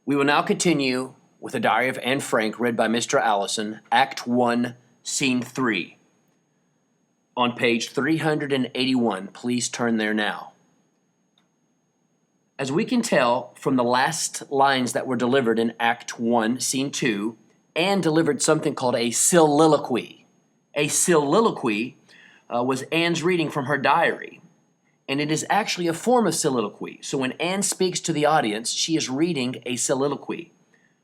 We will now continue with The Diary of Anne Frank, read by Mr. Allison, Act 1, Scene 3. On page 381, please turn there now. As we can tell from the last lines that were delivered in Act 1, Scene 2, Anne delivered something called a soliloquy. A soliloquy was Anne's reading from her diary, and it is actually a form of soliloquy. So when Anne speaks to the audience, she is reading a soliloquy.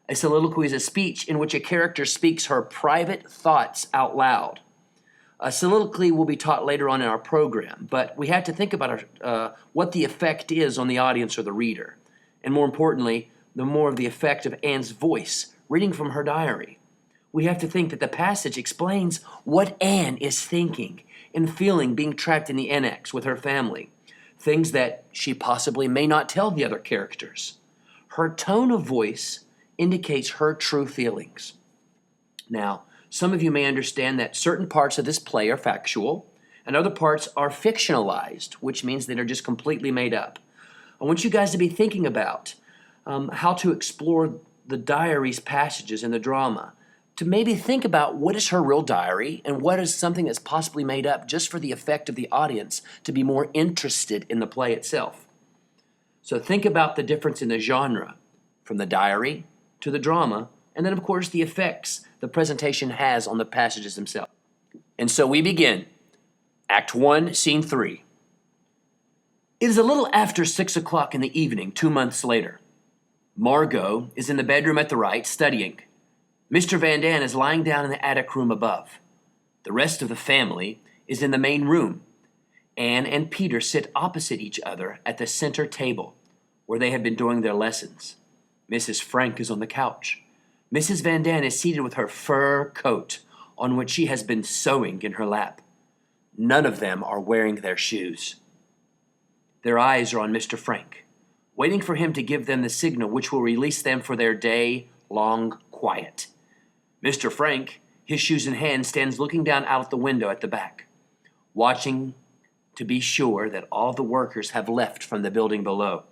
A soliloquy is a speech in which a character speaks her private thoughts out loud. A soliloquy will be taught later on in our program, but we have to think about what the effect is on the audience or the reader. And more importantly, the more of the effect of Anne's voice, reading from her diary. We have to think that the passage explains what Anne is thinking and feeling being trapped in the annex with her family, things that she possibly may not tell the other characters. Her tone of voice indicates her true feelings. Now, some of you may understand that certain parts of this play are factual and other parts are fictionalized, which means that they're just completely made up. I want you guys to be thinking about how to explore the diary's passages in the drama, to maybe think about what is her real diary and what is something that's possibly made up just for the effect of the audience to be more interested in the play itself. So think about the difference in the genre from the diary to the drama, and then of course the effects the presentation has on the passages themselves. And so we begin. Act 1, Scene 3. It is a little after 6 o'clock in the evening, 2 months later. Margot is in the bedroom at the right, studying. Mr. Van Daan is lying down in the attic room above. The rest of the family is in the main room. Anne and Peter sit opposite each other at the center table, where they have been doing their lessons. Mrs. Frank is on the couch. Mrs. Van Daan is seated with her fur coat, on which she has been sewing in her lap. None of them are wearing their shoes. Their eyes are on Mr. Frank, waiting for him to give them the signal which will release them for their day-long quiet. Mr. Frank, his shoes in hand, stands looking down out the window at the back, watching to be sure that all the workers have left from the building below.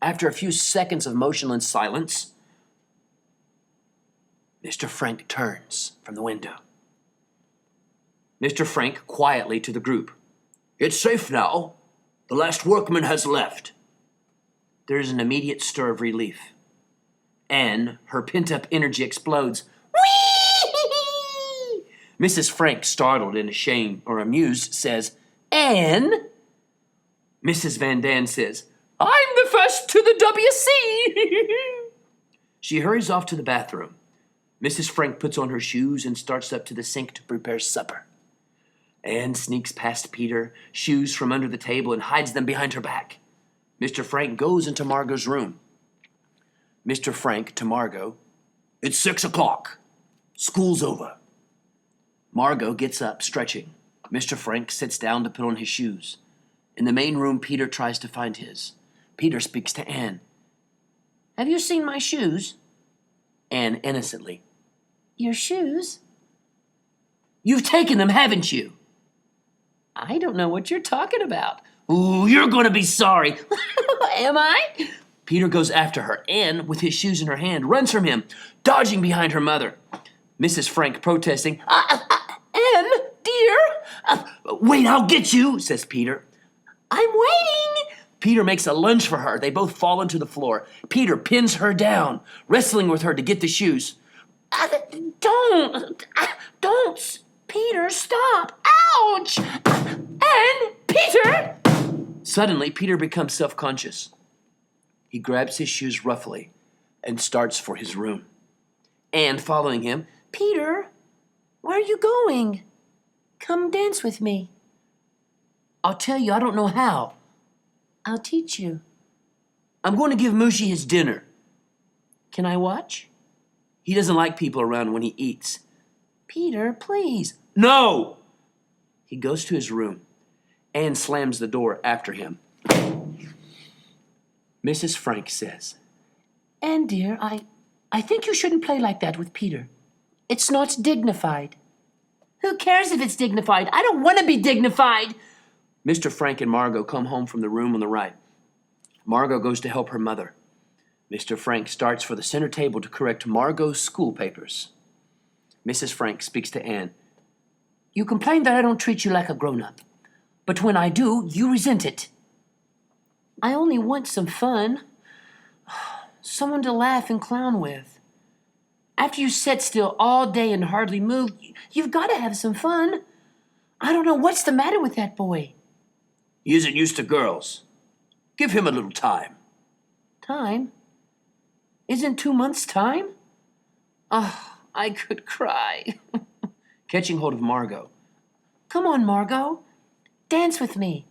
After a few seconds of motionless silence, Mr. Frank turns from the window. Mr. Frank quietly to the group. It's safe now. The last workman has left. There is an immediate stir of relief. Anne, her pent-up energy explodes. Whee! Mrs. Frank, startled and ashamed or amused, says, Anne? Mrs. Van Daan says, I'm the first to the WC. She hurries off to the bathroom. Mrs. Frank puts on her shoes and starts up to the sink to prepare supper. Anne sneaks past Peter, shoes from under the table, and hides them behind her back. Mr. Frank goes into Margot's room. Mr. Frank to Margot, It's 6 o'clock. School's over. Margot gets up, stretching. Mr. Frank sits down to put on his shoes. In the main room, Peter tries to find his. Peter speaks to Anne. Have you seen my shoes? Anne innocently. Your shoes? You've taken them, haven't you? I don't know what you're talking about. Ooh, you're going to be sorry. Am I? Peter goes after her. Anne, with his shoes in her hand, runs from him, dodging behind her mother. Mrs. Frank protesting. Anne, dear. Wait, I'll get you, says Peter. I'm waiting. Peter makes a lunge for her. They both fall into the floor. Peter pins her down, wrestling with her to get the shoes. Don't. Peter, stop. Ouch. Anne, Peter. Suddenly, Peter becomes self-conscious. He grabs his shoes roughly and starts for his room. Anne, following him, Peter, where are you going? Come dance with me. I'll tell you, I don't know how. I'll teach you. I'm going to give Mushy his dinner. Can I watch? He doesn't like people around when he eats. Peter, please. No! He goes to his room. Anne slams the door after him. Mrs. Frank says, Anne, dear, I think you shouldn't play like that with Peter. It's not dignified. Who cares if it's dignified? I don't want to be dignified. Mr. Frank and Margot come home from the room on the right. Margot goes to help her mother. Mr. Frank starts for the center table to correct Margot's school papers. Mrs. Frank speaks to Anne. You complain that I don't treat you like a grown-up, but when I do, you resent it. I only want some fun. Someone to laugh and clown with. After you sit still all day and hardly move, you've got to have some fun. I don't know what's the matter with that boy. He isn't used to girls. Give him a little time. Time? Isn't 2 months time? Oh, I could cry. Catching hold of Margot. Come on, Margot. Dance with me.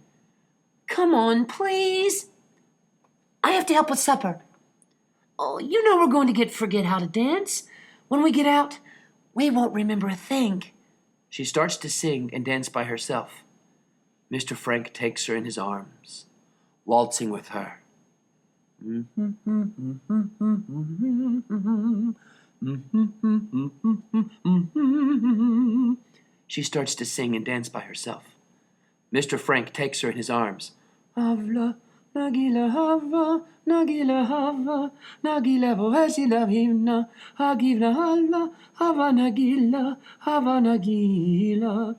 Come on, please. I have to help with supper. Oh, you know we're going to forget how to dance. When we get out, we won't remember a thing. She starts to sing and dance by herself. Mr. Frank takes her in his arms, waltzing with her. She starts to sing and dance by herself. Mr. Frank takes her in his arms. Havla, nagila hava, nagila hava, nagila bohesila himna, hagivna halla, hava nagila, hava nagila.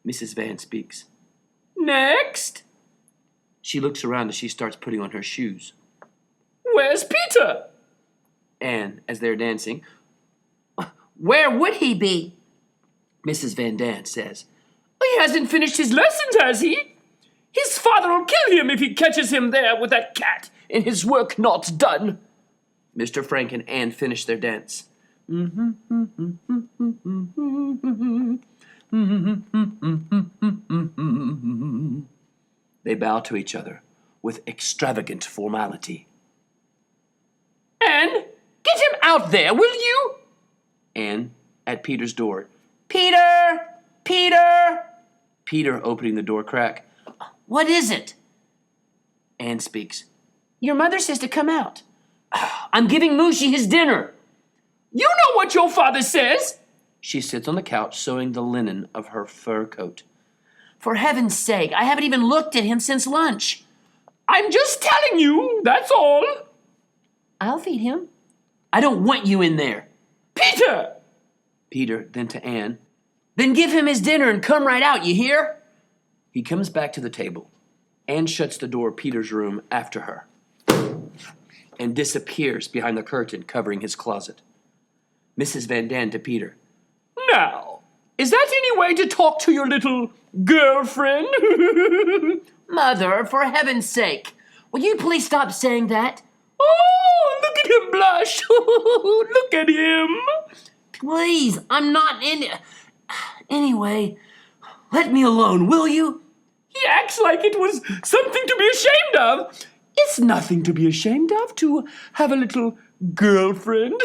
Mrs. Van speaks. Next! She looks around as she starts putting on her shoes. Where's Peter? Anne, as they're dancing. Where would he be? Mrs. Van Dant says. He hasn't finished his lessons, has he? His father'll kill him if he catches him there with that cat and his work not done. Mr. Frank and Anne finish their dance. They bow to each other with extravagant formality. Anne, get him out there, will you? Anne, at Peter's door. Peter! Peter! Peter opening the door crack. What is it? Anne speaks. Your mother says to come out. I'm giving Mooshy his dinner. You know what your father says. She sits on the couch sewing the linen of her fur coat. For heaven's sake, I haven't even looked at him since lunch. I'm just telling you, that's all. I'll feed him. I don't want you in there. Peter! Peter, then to Anne. Then give him his dinner and come right out, you hear? He comes back to the table. Anne shuts the door of Peter's room after her and disappears behind the curtain covering his closet. Mrs. Van Dant to Peter. Now, is that any way to talk to your little girlfriend? Mother, for heaven's sake, will you please stop saying that? Oh, look at him blush. Look at him. Please, I'm not in... Anyway, let me alone, will you? He acts like it was something to be ashamed of. It's nothing to be ashamed of to have a little girlfriend.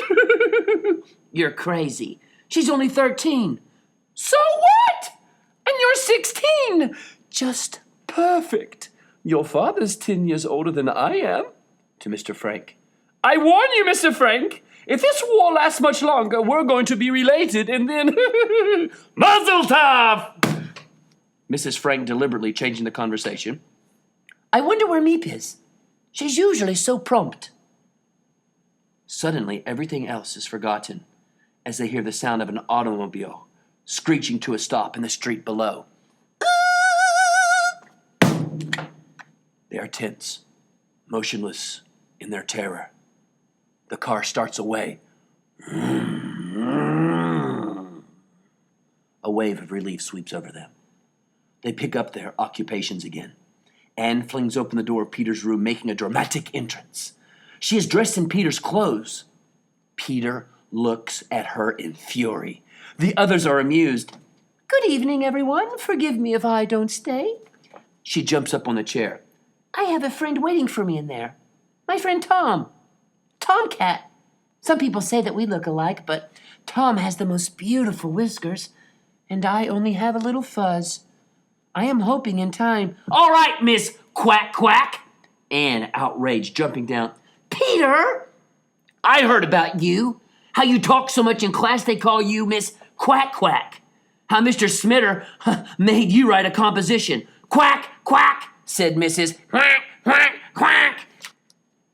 You're crazy. She's only 13. So what? And you're 16. Just perfect. Your father's 10 years older than I am. To Mr. Frank. I warn you, Mr. Frank. If this war lasts much longer, we're going to be related, and then... Mazel tov! Mrs. Frank deliberately changing the conversation. I wonder where Meep is. She's usually so prompt. Suddenly, everything else is forgotten as they hear the sound of an automobile screeching to a stop in the street below. They are tense, motionless in their terror. The car starts away. A wave of relief sweeps over them. They pick up their occupations again. Anne flings open the door of Peter's room, making a dramatic entrance. She is dressed in Peter's clothes. Peter looks at her in fury. The others are amused. Good evening, everyone. Forgive me if I don't stay. She jumps up on the chair. I have a friend waiting for me in there. My friend Tom. Tomcat. Some people say that we look alike, but Tom has the most beautiful whiskers, and I only have a little fuzz. I am hoping in time... All right, Miss Quack Quack! Anne, outraged, jumping down. Peter! I heard about you. How you talk so much in class they call you Miss Quack Quack. How Mr. Smitter made you write a composition. Quack, quack, said Mrs. Quack, quack, quack.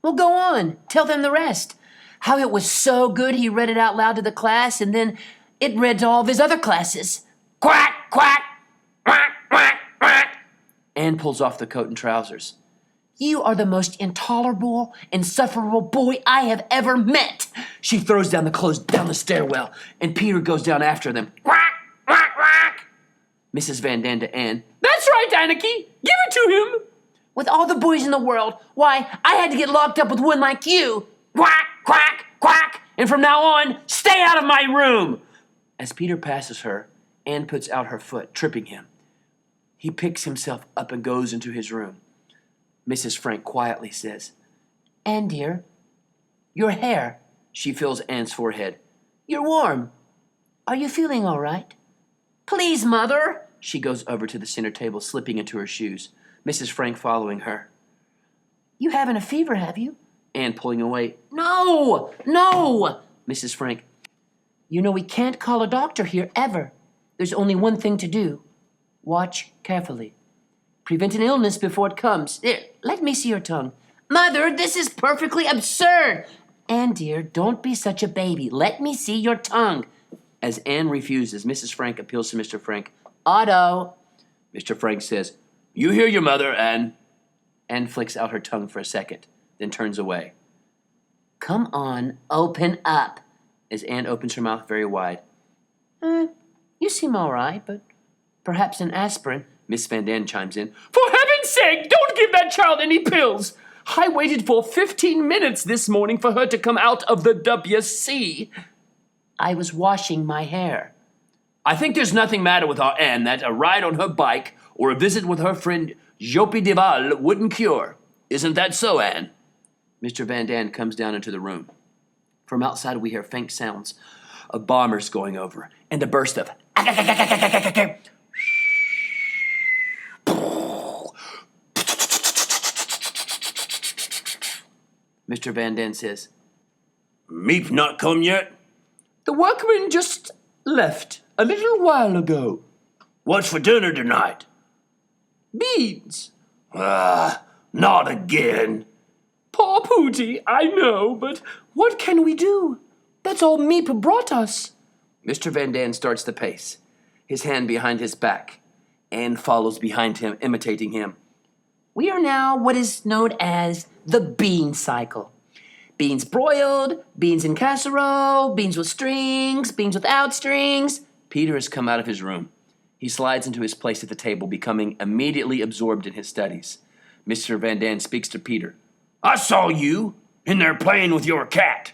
Well, go on. Tell them the rest. How it was so good he read it out loud to the class, and then it read to all of his other classes. Quack, quack, quack, quack, quack. Anne pulls off the coat and trousers. You are the most intolerable, insufferable boy I have ever met. She throws down the clothes down the stairwell, and Peter goes down after them. Quack, quack, quack. Mrs. Van Daan to Anne. That's right, Anarchy. Give it to him. With all the boys in the world, why, I had to get locked up with one like you. Quack, quack, quack. And from now on, stay out of my room. As Peter passes her, Anne puts out her foot, tripping him. He picks himself up and goes into his room. Mrs. Frank quietly says, Anne, dear, your hair. She feels Anne's forehead. You're warm. Are you feeling all right? Please, Mother. She goes over to the center table, slipping into her shoes. Mrs. Frank following her. You haven't a fever, have you? Anne pulling away. No, no. Mrs. Frank. You know we can't call a doctor here, ever. There's only one thing to do. Watch carefully. Prevent an illness before it comes. There, let me see your tongue. Mother, this is perfectly absurd. Anne, dear, don't be such a baby. Let me see your tongue. As Anne refuses, Mrs. Frank appeals to Mr. Frank. Otto. Mr. Frank says, You hear your mother, Anne. Anne flicks out her tongue for a second, then turns away. Come on, open up. As Anne opens her mouth very wide. You seem all right, but perhaps an aspirin. Miss Van Daan chimes in. For heaven's sake, don't give that child any pills. I waited for 15 minutes this morning for her to come out of the WC. I was washing my hair. I think there's nothing matter with our Anne that a ride on her bike or a visit with her friend Joppy Deval wouldn't cure. Isn't that so, Anne? Mr. Van Daan comes down into the room. From outside we hear faint sounds of bombers going over and a burst of Mr. Van Daan says, Meep not come yet? The workman just left a little while ago. What's for dinner tonight? Beans. Not again. Poor Pooty, I know, but what can we do? That's all Meep brought us. Mr. Van Daan starts the pace, his hand behind his back. Anne follows behind him, imitating him. We are now what is known as the bean cycle. Beans broiled, beans in casserole, beans with strings, beans without strings. Peter has come out of his room. He slides into his place at the table, becoming immediately absorbed in his studies. Mr. Van Daan speaks to Peter. I saw you in there playing with your cat.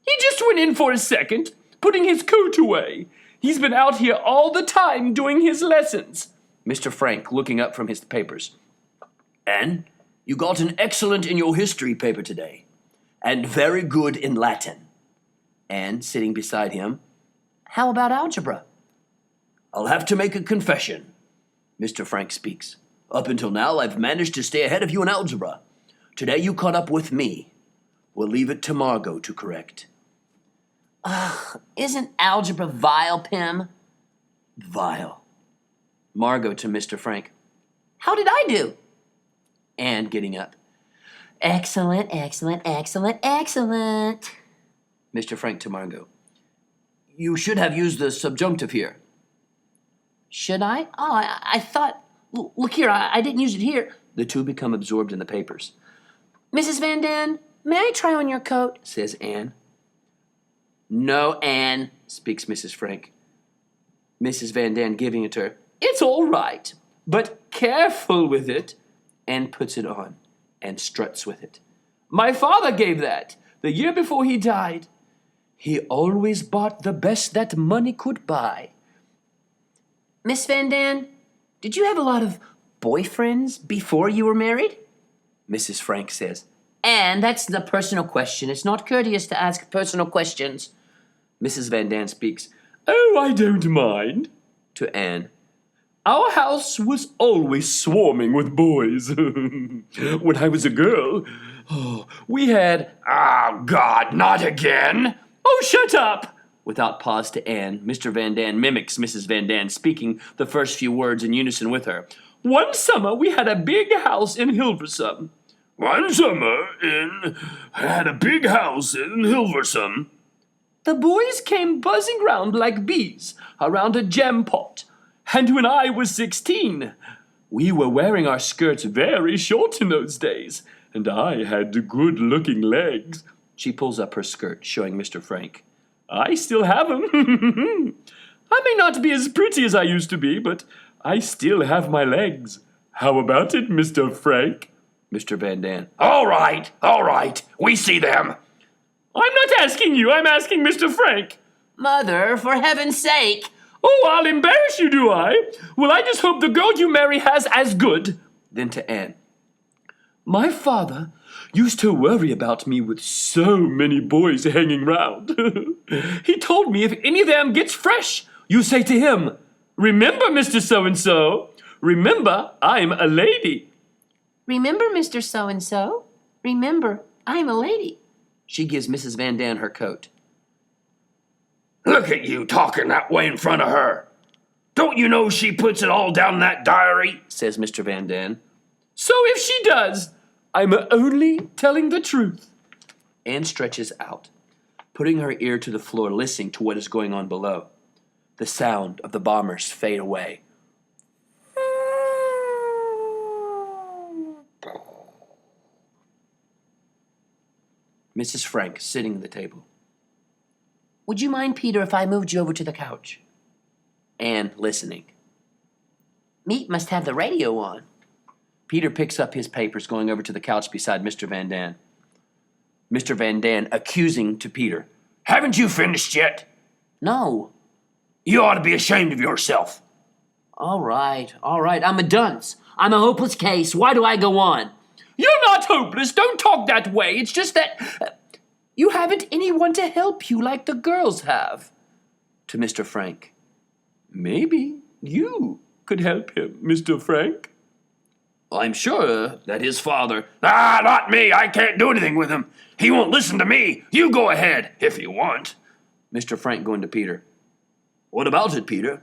He just went in for a second, putting his coat away. He's been out here all the time doing his lessons. Mr. Frank, looking up from his papers. Anne, you got an excellent in your history paper today, and very good in Latin. Anne, sitting beside him. How about algebra? I'll have to make a confession. Mr. Frank speaks. Up until now, I've managed to stay ahead of you in algebra. Today you caught up with me. We'll leave it to Margot to correct. Isn't algebra vile, Pim? Vile. Margot to Mr. Frank. How did I do? Anne getting up. Excellent, excellent, excellent, excellent. Mr. Frank to Margot. You should have used the subjunctive here. Should I? Oh, I thought... Look here, I didn't use it here. The two become absorbed in the papers. Mrs. Van Daan, may I try on your coat? Says Anne. No, Anne, speaks Mrs. Frank. Mrs. Van Daan giving it to her. It's all right, but careful with it. Anne puts it on and struts with it. My father gave that the year before he died. He always bought the best that money could buy. Miss Van Daan, did you have a lot of boyfriends before you were married? Mrs. Frank says, Anne, that's the personal question. It's not courteous to ask personal questions. Mrs. Van Daan speaks. Oh, I don't mind. To Anne. Our house was always swarming with boys. When I was a girl, we had... Oh, God, not again. Oh, shut up. Without pause to Anne, Mr. Van Daan mimics Mrs. Van Daan, speaking the first few words in unison with her. One summer, we had a big house in Hilversum. One summer had a big house in Hilversum. The boys came buzzing round like bees around a jam pot. And when I was 16, we were wearing our skirts very short in those days, and I had good-looking legs. She pulls up her skirt, showing Mr. Frank. I still have 'em. I may not be as pretty as I used to be, but I still have my legs. How about it, Mr. Frank? Mr. Van Daan. All right, we see them. I'm not asking you, I'm asking Mr. Frank. Mother, for heaven's sake. Oh, I'll embarrass you, do I? Well, I just hope the girl you marry has as good. Then to Anne. My father used to worry about me with so many boys hanging round. He told me if any of them gets fresh, you say to him, remember, Mr. So-and-so, remember, I'm a lady. Remember, Mr. So-and-so? Remember, I'm a lady. She gives Mrs. Van Daan her coat. Look at you talking that way in front of her. Don't you know she puts it all down in that diary? Says Mr. Van Daan. So if she does, I'm only telling the truth. Anne stretches out, putting her ear to the floor, listening to what is going on below. The sound of the bombers fade away. Mrs. Frank sitting at the table. Would you mind, Peter, if I moved you over to the couch? Anne listening. Meat must have the radio on. Peter picks up his papers, going over to the couch beside Mr. Van Daan. Mr. Van Daan accusing to Peter. Haven't you finished yet? No. You ought to be ashamed of yourself. All right. I'm a dunce. I'm a hopeless case. Why do I go on? You're not hopeless. Don't talk that way. It's just that you haven't anyone to help you like the girls have. To Mr. Frank. Maybe you could help him, Mr. Frank. I'm sure that his father... Not me. I can't do anything with him. He won't listen to me. You go ahead, if you want. Mr. Frank going to Peter. What about it, Peter?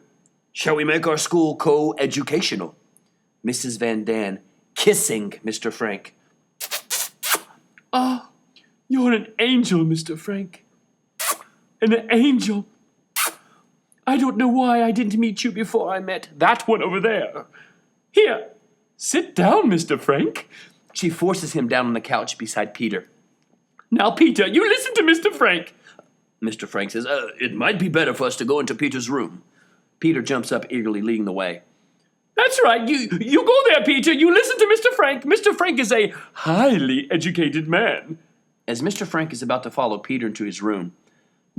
Shall we make our school co-educational? Mrs. Van Daan kissing Mr. Frank. Oh, you're an angel, Mr. Frank. An angel. I don't know why I didn't meet you before I met that one over there. Here, sit down, Mr. Frank. She forces him down on the couch beside Peter. Now, Peter, you listen to Mr. Frank. Mr. Frank says, it might be better for us to go into Peter's room. Peter jumps up eagerly, leading the way. That's right. You go there, Peter. You listen to Mr. Frank. Mr. Frank is a highly educated man. As Mr. Frank is about to follow Peter into his room,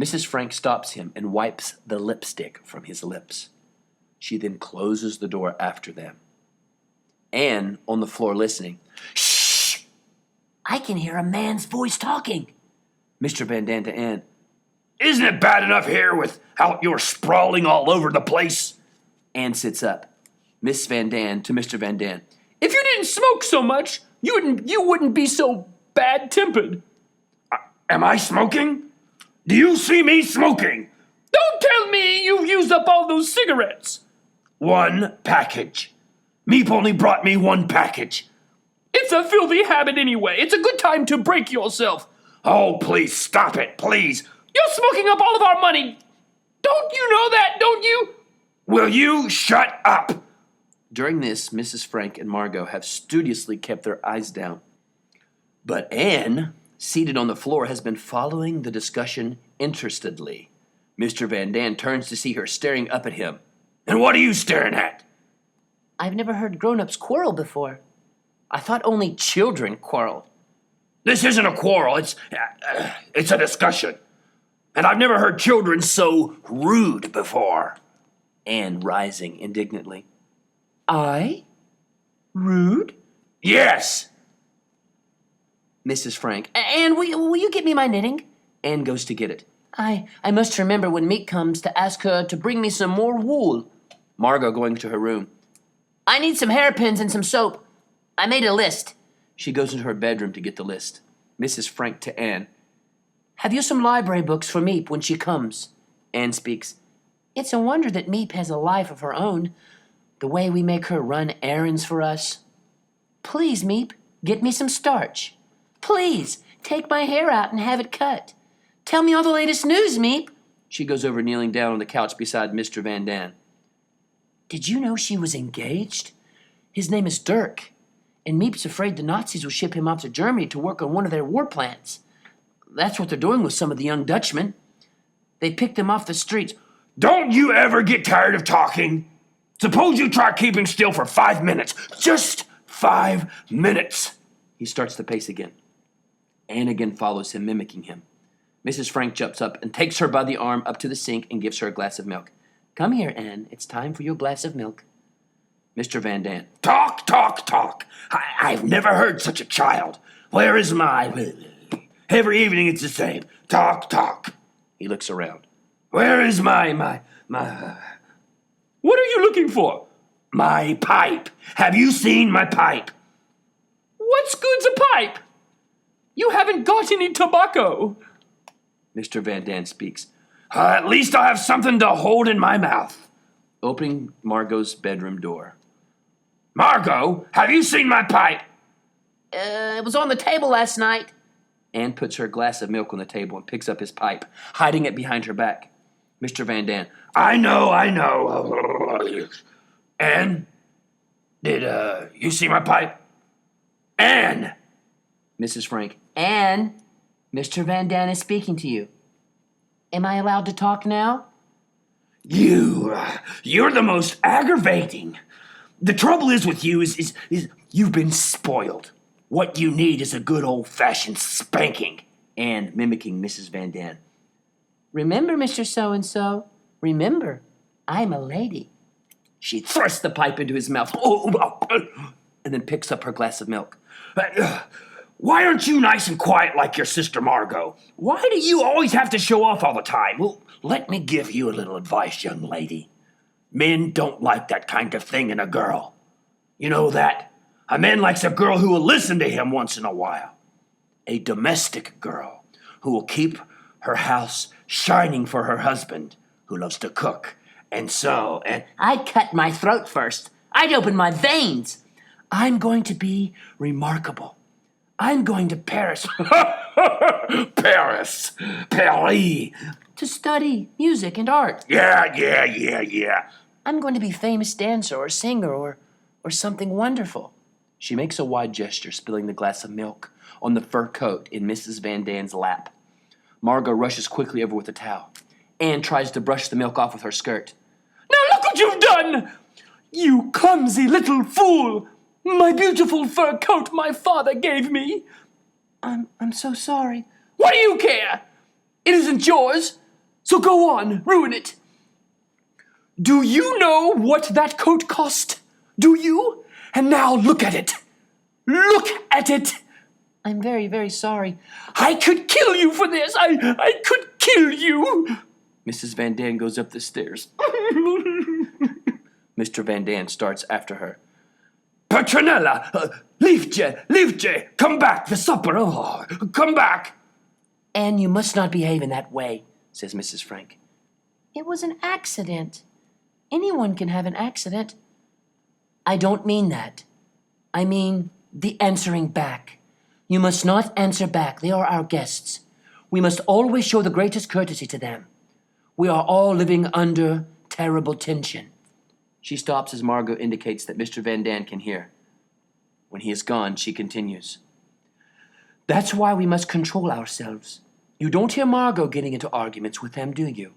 Mrs. Frank stops him and wipes the lipstick from his lips. She then closes the door after them. Anne, on the floor listening. Shh! I can hear a man's voice talking. Mr. Van Daan to Anne. Isn't it bad enough here without your sprawling all over the place? Anne sits up. Miss Van Daan to Mr. Van Daan. If you didn't smoke so much, you wouldn't be so bad-tempered. Am I smoking? Do you see me smoking? Don't tell me you've used up all those cigarettes. One package. Meep only brought me one package. It's a filthy habit anyway. It's a good time to break yourself. Oh, please stop it, please. You're smoking up all of our money. Don't you know that, don't you? Will you shut up? During this, Mrs. Frank and Margot have studiously kept their eyes down. But Anne, seated on the floor, has been following the discussion interestedly. Mr. Van Daan turns to see her staring up at him. And what are you staring at? I've never heard grown-ups quarrel before. I thought only children quarreled. This isn't a quarrel. It's a discussion. And I've never heard children so rude before. Anne rising indignantly. I? Rude? Yes. Mrs. Frank. Anne, will you get me my knitting? Anne goes to get it. I must remember when Meek comes to ask her to bring me some more wool. Margot going to her room. I need some hairpins and some soap. I made a list. She goes into her bedroom to get the list. Mrs. Frank to Anne. Have you some library books for Meep when she comes? Anne speaks. It's a wonder that Meep has a life of her own. The way we make her run errands for us. Please, Meep. Get me some starch. Please, take my hair out and have it cut. Tell me all the latest news, Meep. She goes over, kneeling down on the couch beside Mr. Van Daan. Did you know she was engaged? His name is Dirk, and Meep's afraid the Nazis will ship him off to Germany to work on one of their war plants. That's what they're doing with some of the young Dutchmen. They picked them off the streets. Don't you ever get tired of talking? Suppose you try keeping still for 5 minutes. Just 5 minutes. He starts to pace again. Anne again follows him, mimicking him. Mrs. Frank jumps up and takes her by the arm up to the sink and gives her a glass of milk. Come here, Anne. It's time for your glass of milk. Mr. Van Daan. Talk, talk, talk. I've never heard such a child. Where is my... Every evening it's the same. Talk, talk. He looks around. Where is my... What are you looking for? My pipe. Have you seen my pipe? What's good's a pipe? You haven't got any tobacco. Mr. Van Daan speaks. At least I'll have something to hold in my mouth. Opening Margot's bedroom door. Margot, have you seen my pipe? It was on the table last night. Anne puts her glass of milk on the table and picks up his pipe, hiding it behind her back. Mr. Van Daan. I know. Anne, did you see my pipe? Anne! Mrs. Frank. Anne, Mr. Van Daan is speaking to you. Am I allowed to talk now? You're the most aggravating. The trouble is with you is you've been spoiled. What you need is a good old-fashioned spanking. Anne, mimicking Mrs. Van Daan. Remember, Mr. So-and-so, remember, I'm a lady. She thrusts the pipe into his mouth and then picks up her glass of milk. Why aren't you nice and quiet like your sister Margot? Why do you always have to show off all the time? Well, let me give you a little advice, young lady. Men don't like that kind of thing in a girl. You know that? A man likes a girl who will listen to him once in a while. A domestic girl who will keep her house shining for her husband, who loves to cook, and sew, and... I'd cut my throat first. I'd open my veins. I'm going to be remarkable. I'm going to Paris. Paris. To study music and art. Yeah. I'm going to be famous dancer or singer or something wonderful. She makes a wide gesture, spilling the glass of milk on the fur coat in Mrs. Van Daan's lap. Margot rushes quickly over with a towel. Anne tries to brush the milk off with her skirt. Now look what you've done! You clumsy little fool! My beautiful fur coat my father gave me. I'm so sorry. What do you care? It isn't yours, so go on, ruin it. Do you know what that coat cost? Do you? And now look at it. Look at it. I'm very, very sorry. I could kill you for this. I could kill you. Mrs. Van Daan goes up the stairs. Mr. Van Daan starts after her. Petronella, Liefje, come back, the supper, come back. Anne, you must not behave in that way, says Mrs. Frank. It was an accident. Anyone can have an accident. I don't mean that. I mean the answering back. You must not answer back. They are our guests. We must always show the greatest courtesy to them. We are all living under terrible tension. She stops as Margot indicates that Mr. Van Daan can hear. When he is gone, she continues. That's why we must control ourselves. You don't hear Margot getting into arguments with them, do you?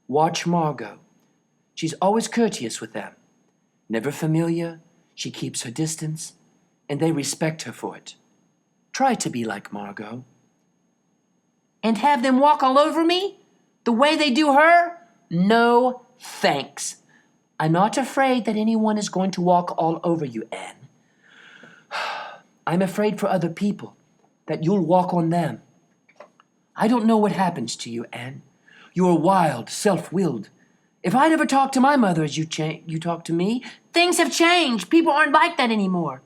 Watch Margot. She's always courteous with them. Never familiar, she keeps her distance, and they respect her for it. Try to be like Margot. And have them walk all over me? The way they do her? No, thanks. I'm not afraid that anyone is going to walk all over you, Anne. I'm afraid for other people, that you'll walk on them. I don't know what happens to you, Anne. You're wild, self-willed. If I'd ever talked to my mother as you talk to me, things have changed. People aren't like that anymore.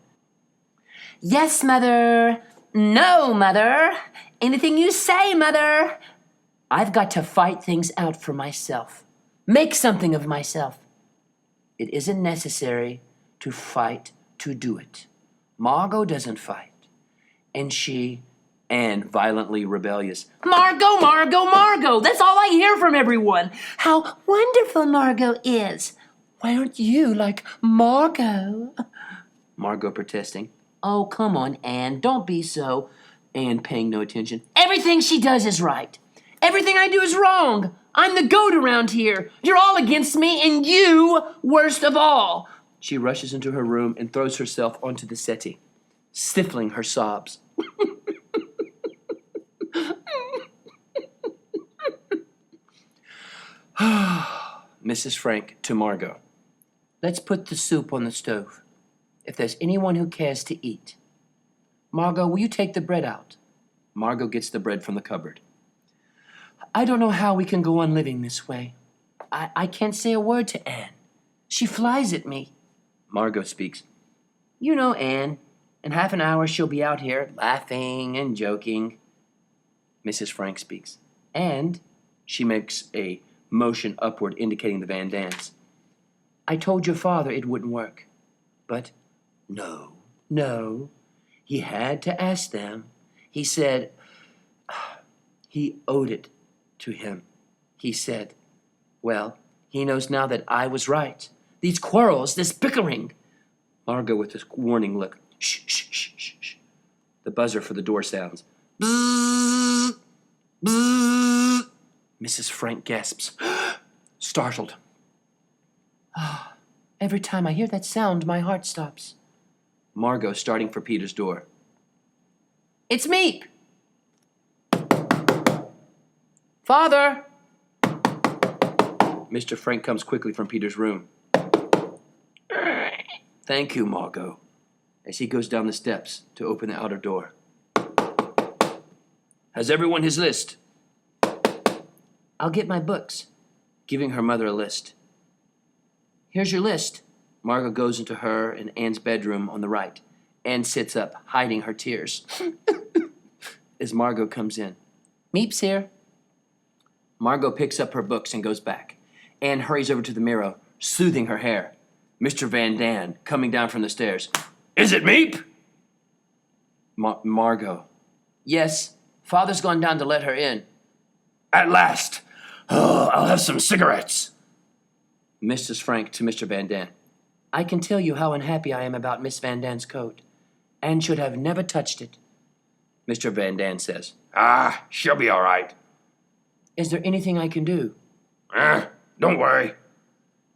Yes, Mother. No, Mother. Anything you say, Mother. I've got to fight things out for myself. Make something of myself. It isn't necessary to fight to do it. Margot doesn't fight. And she, Anne, violently rebellious. Margot, Margot, Margot. That's all I hear from everyone. How wonderful Margot is. Why aren't you like Margot? Margot protesting. Oh, come on, Anne. Don't be so. Anne paying no attention. Everything she does is right. Everything I do is wrong. I'm the goat around here. You're all against me, and you worst of all. She rushes into her room and throws herself onto the settee, stifling her sobs. Mrs. Frank to Margot. let's put the soup on the stove. If there's anyone who cares to eat. Margot, will you take the bread out? Margot gets the bread from the cupboard. I don't know how we can go on living this way. I can't say a word to Anne. She flies at me. Margot speaks. You know Anne. In half an hour she'll be out here laughing and joking. Mrs. Frank speaks. And She makes a motion upward indicating the Van Dans. I told your father it wouldn't work. But no. He had to ask them. He said he owed it to him. He said, well, he knows now that I was right. These quarrels, this bickering. Margot with a warning look. Shh, shh, shh, shh, shh. The buzzer for the door sounds. Bzzz, bzzz. Mrs. Frank gasps, startled. Every time I hear that sound, my heart stops. Margot starting for Peter's door. It's Meep! Father! Mr. Frank comes quickly from Peter's room. Thank you, Margot, as he goes down the steps to open the outer door. Has everyone his list? I'll get my books. Giving her mother a list. Here's your list. Margot goes into her and Anne's bedroom on the right. Anne sits up, hiding her tears. As Margot comes in. Meep's here. Margot picks up her books and goes back. Anne hurries over to the mirror, soothing her hair. Mr. Van Daan coming down from the stairs. Is it Meep? Margot. Yes, Father's gone down to let her in. At last. Oh, I'll have some cigarettes. Mrs. Frank to Mr. Van Daan. I can tell you how unhappy I am about Miss Van Daan's coat. Anne should have never touched it. Mr. Van Daan says. She'll be all right. Is there anything I can do? Don't worry.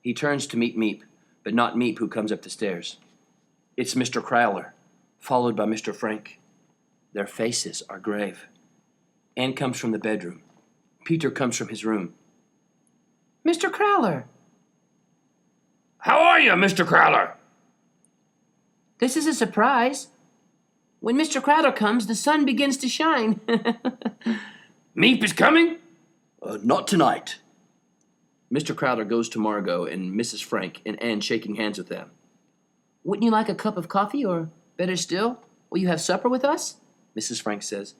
He turns to meet Meep, but not Meep who comes up the stairs. It's Mr. Crowler, followed by Mr. Frank. Their faces are grave. Anne comes from the bedroom. Peter comes from his room. Mr. Crowler, How are you, Mr. Crowler? this is a surprise. When Mr. Crowler comes, the sun begins to shine. Meep is coming? Not tonight. Mr. Crowler goes to Margot and Mrs. Frank and Anne shaking hands with them. Wouldn't you like a cup of coffee, or better still, will you have supper with us? Mrs. Frank says.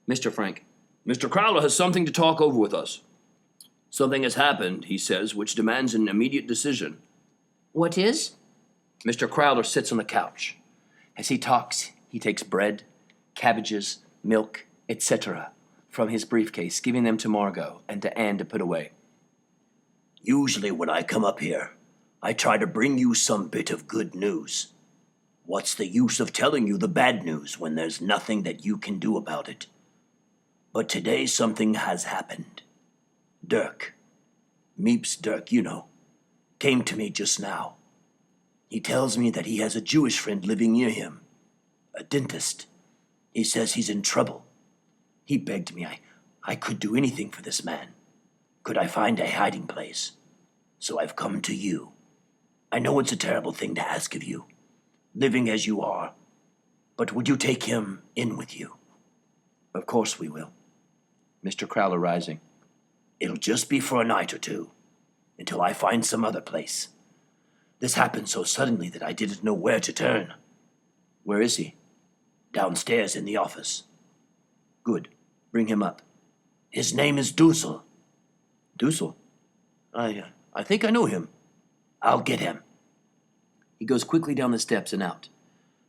Mr. Frank. Mr. Crowler has something to talk over with us. Something has happened, he says, which demands an immediate decision. What is? Mr. Crowler sits on the couch. As he talks, he takes bread, cabbages, milk, etc. from his briefcase, giving them to Margot and to Anne to put away. Usually when I come up here, I try to bring you some bit of good news. What's the use of telling you the bad news when there's nothing that you can do about it? But today something has happened. Dirk, Meep's Dirk, you know, came to me just now. He tells me that he has a Jewish friend living near him, a dentist. He says he's in trouble. He begged me I could do anything for this man. Could I find a hiding place? So I've come to you. I know it's a terrible thing to ask of you, living as you are, but would you take him in with you? Of course we will. Mr. Crowler rising. It'll just be for a night or two, until I find some other place. This happened so suddenly that I didn't know where to turn. Where is he? Downstairs in the office. Good. Bring him up. His name is Dussel. Dussel? I think I know him. I'll get him. He goes quickly down the steps and out.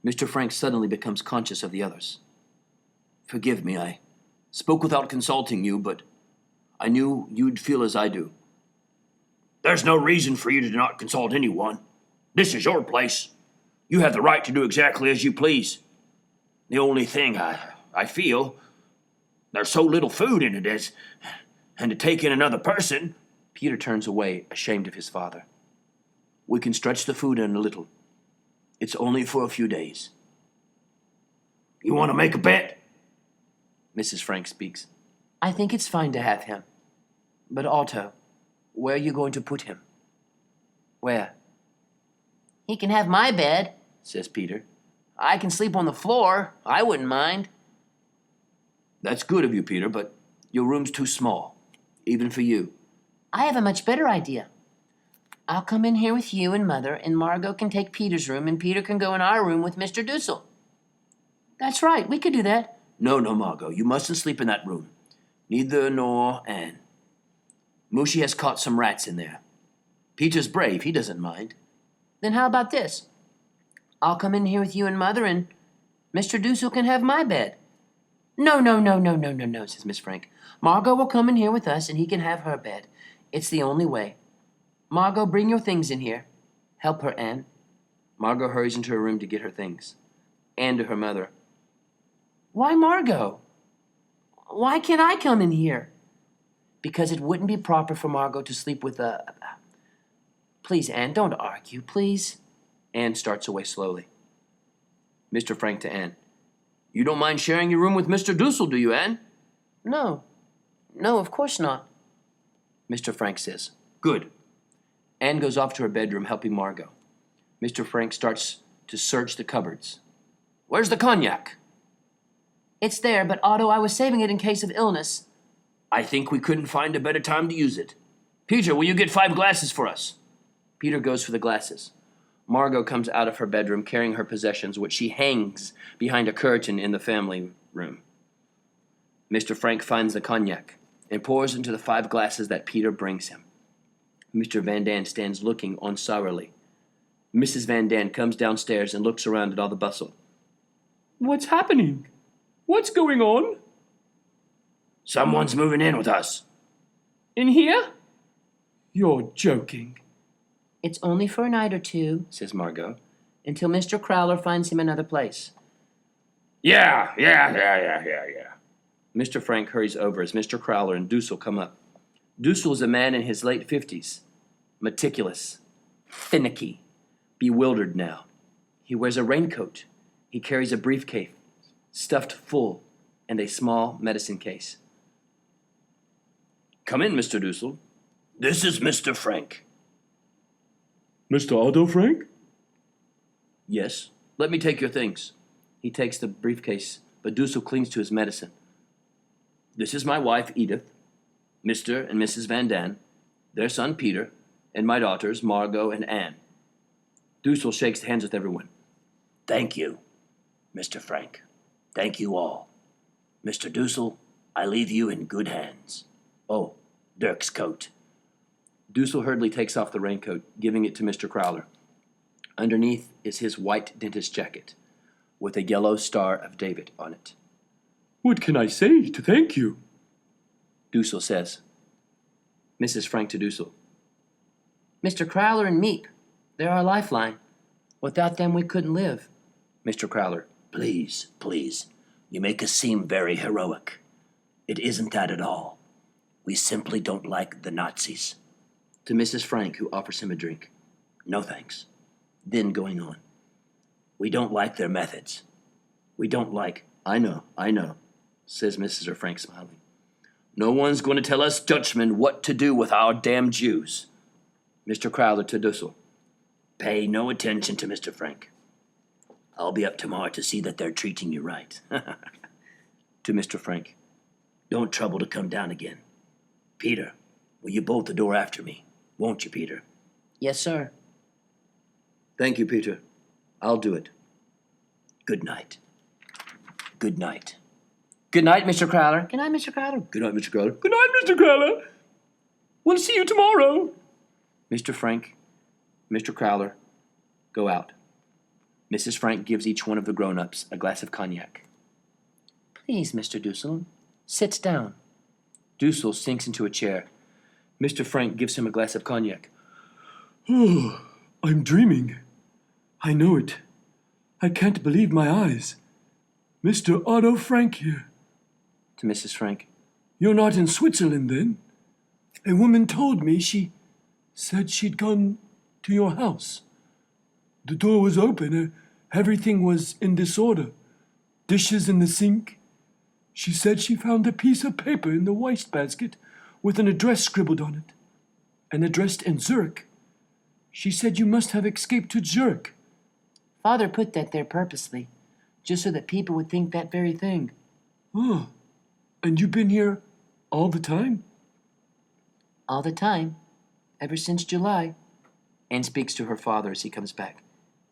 Mr. Frank suddenly becomes conscious of the others. Forgive me, I spoke without consulting you, but I knew you'd feel as I do. There's no reason for you to not consult anyone. This is your place. You have the right to do exactly as you please. The only thing I feel, there's so little food in it as, and to take in another person. Peter turns away, ashamed of his father. We can stretch the food in a little. It's only for a few days. You want to make a bet? Mrs. Frank speaks. I think it's fine to have him. But Otto, where are you going to put him? Where? He can have my bed, Says Peter. I can sleep on the floor. I wouldn't mind. That's good of you, Peter, but your room's too small, even for you. I have a much better idea. I'll come in here with you and Mother, and Margot can take Peter's room, and Peter can go in our room with Mr. Dussel. That's right, we could do that. No, Margot, you mustn't sleep in that room. Neither nor Anne. Mushy has caught some rats in there. Peter's brave, he doesn't mind. Then how about this? I'll come in here with you and Mother, and Mr. Dussel can have my bed. No, says Miss Frank. Margot will come in here with us, and he can have her bed. It's the only way. Margot, bring your things in here. Help her, Anne. Margot hurries into her room to get her things. Anne to her mother. Why Margot? Why can't I come in here? Because it wouldn't be proper for Margot to sleep with a... Please, Anne, don't argue, please. Anne starts away slowly. Mr. Frank to Anne. You don't mind sharing your room with Mr. Dussel, do you, Anne? No, of course not. Mr. Frank says. Good. Anne goes off to her bedroom helping Margot. Mr. Frank starts to search the cupboards. Where's the cognac? It's there, but Otto, I was saving it in case of illness. I think we couldn't find a better time to use it. Peter, will you get 5 glasses for us? Peter goes for the glasses. Margot comes out of her bedroom carrying her possessions, which she hangs behind a curtain in the family room. Mr. Frank finds the cognac and pours into the 5 glasses that Peter brings him. Mr. Van Daan stands looking on sourly. Mrs. Van Daan comes downstairs and looks around at all the bustle. What's happening? What's going on? Someone's moving in with us. In here? You're joking. It's only for a night or two, Says Margot. until Mr. Crowler finds him another place. Yeah. Mr. Frank hurries over as Mr. Crowler and Dussel come up. Dussel is a man in his late 50s. Meticulous. Finicky. Bewildered now. He wears a raincoat. He carries a briefcase, stuffed full, and a small medicine case. Come in, Mr. Dussel. This is Mr. Frank. Mr. Otto Frank? Yes. Let me take your things. He takes the briefcase, but Dussel clings to his medicine. This is my wife, Edith, Mr. and Mrs. Van Daan, their son, Peter, and my daughters, Margot and Anne. Dussel shakes hands with everyone. Thank you, Mr. Frank. Thank you all. Mr. Dussel, I leave you in good hands. Oh, Dirk's coat. Dussel hurriedly takes off the raincoat, giving it to Mr. Crowler. Underneath is his white dentist jacket, with a yellow Star of David on it. What can I say to thank you? Dussel says. Mrs. Frank to Dussel. Mr. Crowler and Meep, they're our lifeline. Without them, we couldn't live. Mr. Crowler. Please, you make us seem very heroic. It isn't that at all. We simply don't like the Nazis. To Mrs. Frank, who offers him a drink. No thanks. Then going on. We don't like their methods. We don't like... I know, says Mrs. Frank, smiling. No one's going to tell us Dutchmen what to do with our damn Jews. Mr. Crowler to Dussel. Pay no attention to Mr. Frank. I'll be up tomorrow to see that they're treating you right. To Mr. Frank. Don't trouble to come down again. Peter, will you bolt the door after me? Won't you, Peter? Yes, sir. Thank you, Peter. I'll do it. Good night. Good night. Good night, Mr. Crowler. Good night, Mr. Crowler. Good night, Mr. Crowler. Good night, Mr. Crowler. We'll see you tomorrow. Mr. Frank, Mr. Crowler, go out. Mrs. Frank gives each one of the grown-ups a glass of cognac. Please, Mr. Dussel, sit down. Dussel sinks into a chair. Mr. Frank gives him a glass of cognac. Oh, I'm dreaming. I know it. I can't believe my eyes. Mr. Otto Frank here. To Mrs. Frank. You're not in Switzerland, then? A woman told me she said she'd gone to your house. The door was open. Everything was in disorder. Dishes in the sink. She said she found a piece of paper in the wastebasket with an address scribbled on it. And addressed in Zurich. She said you must have escaped to Zurich. Father put that there purposely, just so that people would think that very thing. Oh, and you've been here all the time? All the time, ever since July. Anne speaks to her father as he comes back.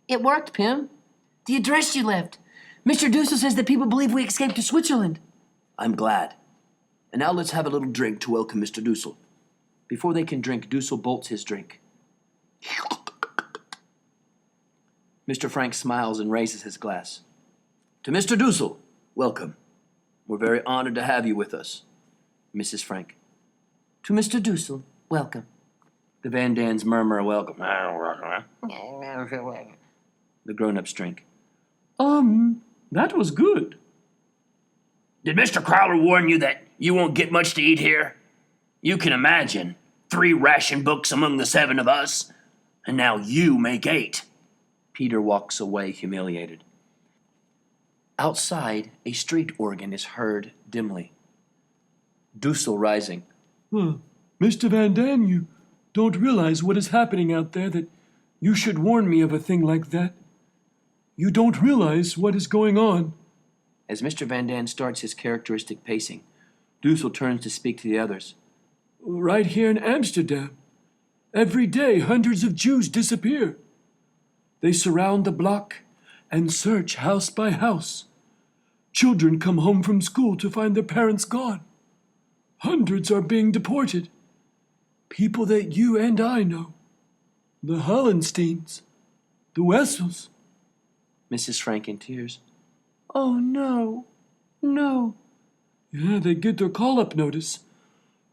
It worked, Pim. The address you left. Mr. Dussel says that people believe we escaped to Switzerland. I'm glad. And now let's have a little drink to welcome Mr. Dussel. Before they can drink, Dussel bolts his drink. Mr. Frank smiles and raises his glass. To Mr. Dussel, welcome. We're very honored to have you with us. Mrs. Frank. To Mr. Dussel, welcome. The Van Dans murmur a welcome. The grown-ups drink. That was good. Did Mr. Crowler warn you that you won't get much to eat here? You can imagine. 3 ration books among the 7 of us. And now you make 8. Peter walks away humiliated. Outside, a street organ is heard dimly. Dussel rising. Mr. Van Dam, you don't realize what is happening out there, that you should warn me of a thing like that. You don't realize what is going on. As Mr. Van Dam starts his characteristic pacing, Dussel turns to speak to the others. Right here in Amsterdam, every day hundreds of Jews disappear. They surround the block and search house by house. Children come home from school to find their parents gone. Hundreds are being deported. People that you and I know. The Hallensteins, the Wessels. Mrs. Frank in tears. Oh, no. No. Yeah, they get their call-up notice.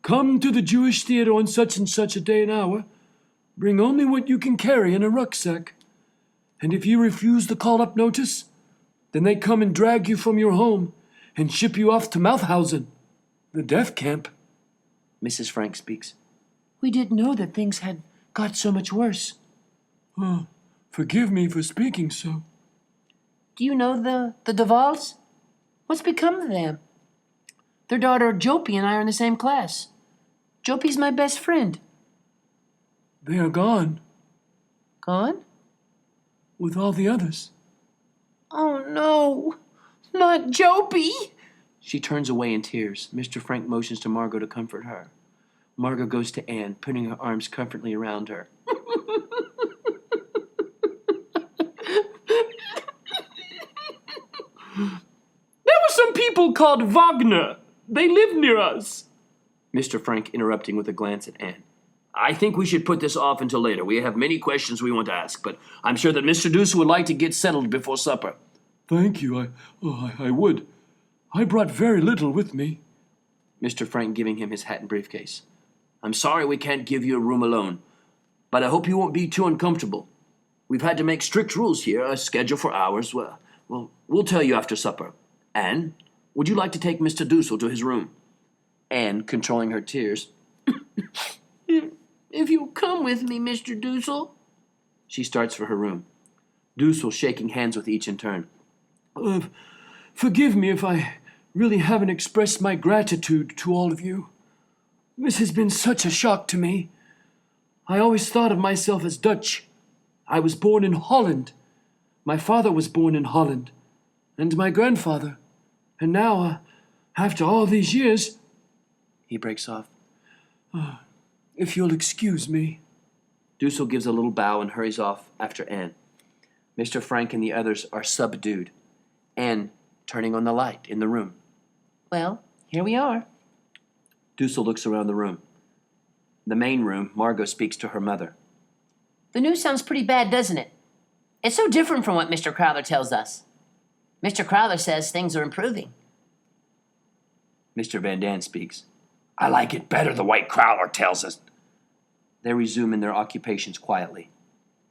Come to the Jewish theater on such and such a day and hour. Bring only what you can carry in a rucksack. And if you refuse the call-up notice, then they come and drag you from your home and ship you off to Mauthausen, the death camp. Mrs. Frank speaks. We didn't know that things had got so much worse. Oh, forgive me for speaking so. Do you know the Duvals? What's become of them? Their daughter Jopie and I are in the same class. Jopie's my best friend. They are gone, Gone? with all the others. Oh, no. Not Jopie. She turns away in tears. Mr. Frank motions to Margot to comfort her. Margot goes to Anne, putting her arms comfortably around her. There were some people called Wagner. They live near us. Mr. Frank interrupting with a glance at Anne. I think we should put this off until later. We have many questions we want to ask, but I'm sure that Mr. Dussel would like to get settled before supper. Thank you. I would. I brought very little with me. Mr. Frank giving him his hat and briefcase. I'm sorry we can't give you a room alone, but I hope you won't be too uncomfortable. We've had to make strict rules here, a schedule for hours. Well, we'll tell you after supper. Anne, would you like to take Mr. Dussel to his room? Anne, controlling her tears. If you'll come with me, Mr. Dussel. She starts for her room. Dussel shaking hands with each in turn. Forgive me if I really haven't expressed my gratitude to all of you. This has been such a shock to me. I always thought of myself as Dutch. I was born in Holland. My father was born in Holland. And my grandfather. And now, after all these years... He breaks off. If you'll excuse me. Dussel gives a little bow and hurries off after Anne. Mr. Frank and the others are subdued. Anne turning on the light in the room. Well, here we are. Dussel looks around the room. The main room, Margot speaks to her mother. The news sounds pretty bad, doesn't it? It's so different from what Mr. Crowther tells us. Mr. Crowther says things are improving. Mr. Van Daan speaks. I like it better the way Crowler tells us. They resume in their occupations quietly.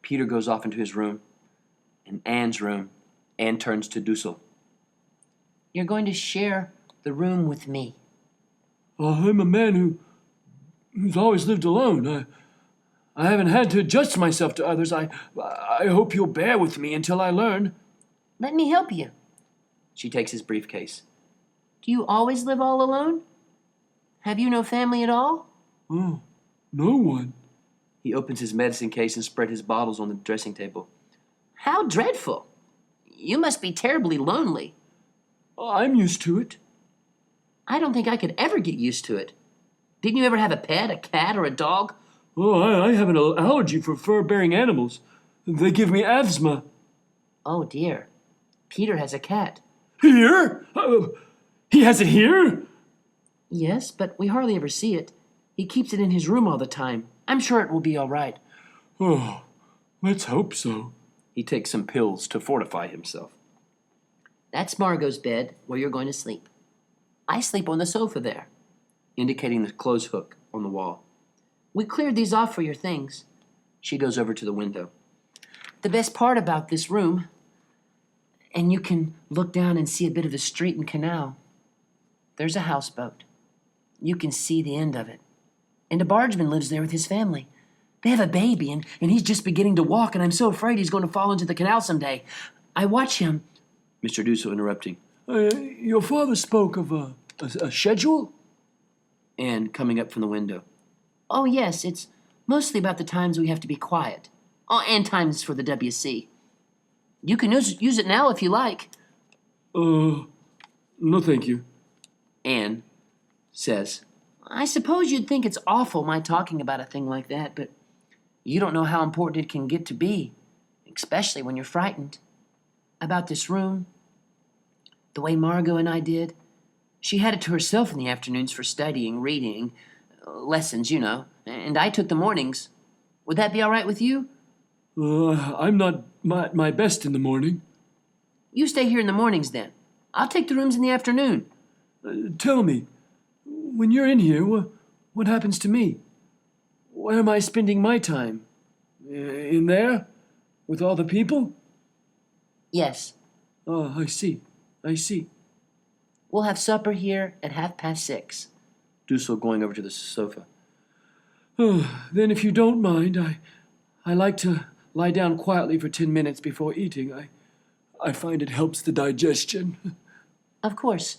Peter goes off into his room. In Anne's room, Anne turns to Dussel. You're going to share the room with me. I'm a man who's always lived alone. I haven't had to adjust myself to others. I hope you'll bear with me until I learn. Let me help you. She takes his briefcase. Do you always live all alone? Have you no family at all? Oh, no one. He opens his medicine case and spreads his bottles on the dressing table. How dreadful. You must be terribly lonely. I'm used to it. I don't think I could ever get used to it. Didn't you ever have a pet, a cat, or a dog? Oh, I have an allergy for fur-bearing animals. They give me asthma. Oh, dear. Peter has a cat. Here? He has it here? Yes, but we hardly ever see it. He keeps it in his room all the time. I'm sure it will be all right. Oh, let's hope so. He takes some pills to fortify himself. That's Margot's bed, where you're going to sleep. I sleep on the sofa there. Indicating the clothes hook on the wall. We cleared these off for your things. She goes over to the window. The best part about this room, and you can look down and see a bit of the street and canal. There's a houseboat. You can see the end of it. And a bargeman lives there with his family. They have a baby, and he's just beginning to walk, and I'm so afraid he's going to fall into the canal someday. I watch him. Mr. Dussel interrupting. Your father spoke of a schedule? Anne coming up from the window. Oh, yes, it's mostly about the times we have to be quiet. Oh, and times for the WC. You can use it now if you like. No thank you. Anne says, I suppose you'd think it's awful my talking about a thing like that, but you don't know how important it can get to be, especially when you're frightened. About this room, the way Margot and I did. She had it to herself in the afternoons for studying, reading, lessons, you know, and I took the mornings. Would that be all right with you? I'm not my best in the morning. You stay here in the mornings then. I'll take the rooms in the afternoon. Tell me, when you're in here, what happens to me? Where am I spending my time? In there? With all the people? Yes, Oh, I see. we'll have supper here at 6:30. Dussel going over to the sofa. Then if you don't mind, I like to lie down quietly for 10 minutes before eating. I find it helps the digestion. Of course.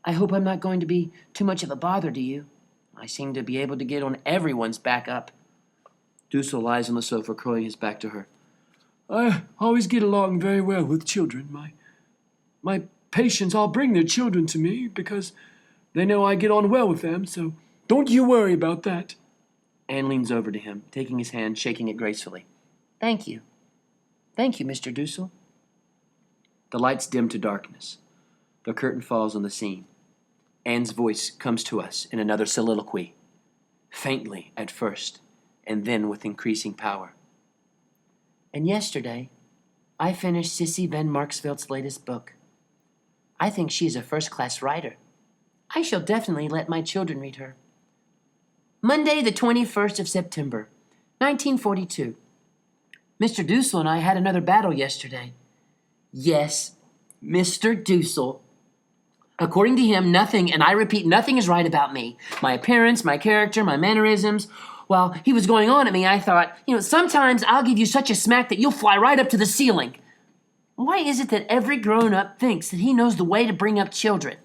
I hope I'm not going to be too much of a bother to you. I seem to be able to get on everyone's back up. Dussel lies on the sofa, curling his back to her. I always get along very well with children. My patients all bring their children to me because they know I get on well with them, so don't you worry about that. Anne leans over to him, taking his hand, shaking it gracefully. Thank you. Thank you, Mr. Dussel. The lights dim to darkness. The curtain falls on the scene. Anne's voice comes to us in another soliloquy, faintly at first, and then with increasing power. And yesterday, I finished Sissy Van Marksveldt's latest book. I think she is a first-class writer. I shall definitely let my children read her. Monday, the 21st of September, 1942. Mr. Dussel and I had another battle yesterday. Yes, Mr. Dussel. According to him, nothing, and I repeat, nothing is right about me. My appearance, my character, my mannerisms. While he was going on at me, I thought, sometimes I'll give you such a smack that you'll fly right up to the ceiling. Why is it that every grown-up thinks that he knows the way to bring up children?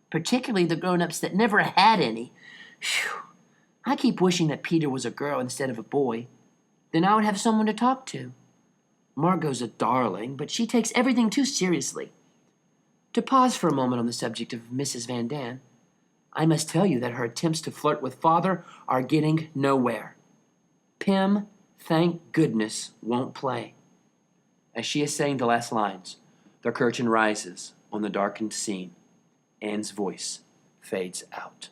Particularly the grown-ups that never had any. Phew. I keep wishing that Peter was a girl instead of a boy. Then I would have someone to talk to. Margot's a darling, but she takes everything too seriously. To pause for a moment on the subject of Mrs. Van Daan, I must tell you that her attempts to flirt with father are getting nowhere. Pym, thank goodness, won't play. As she is saying the last lines, the curtain rises on the darkened scene. Anne's voice fades out.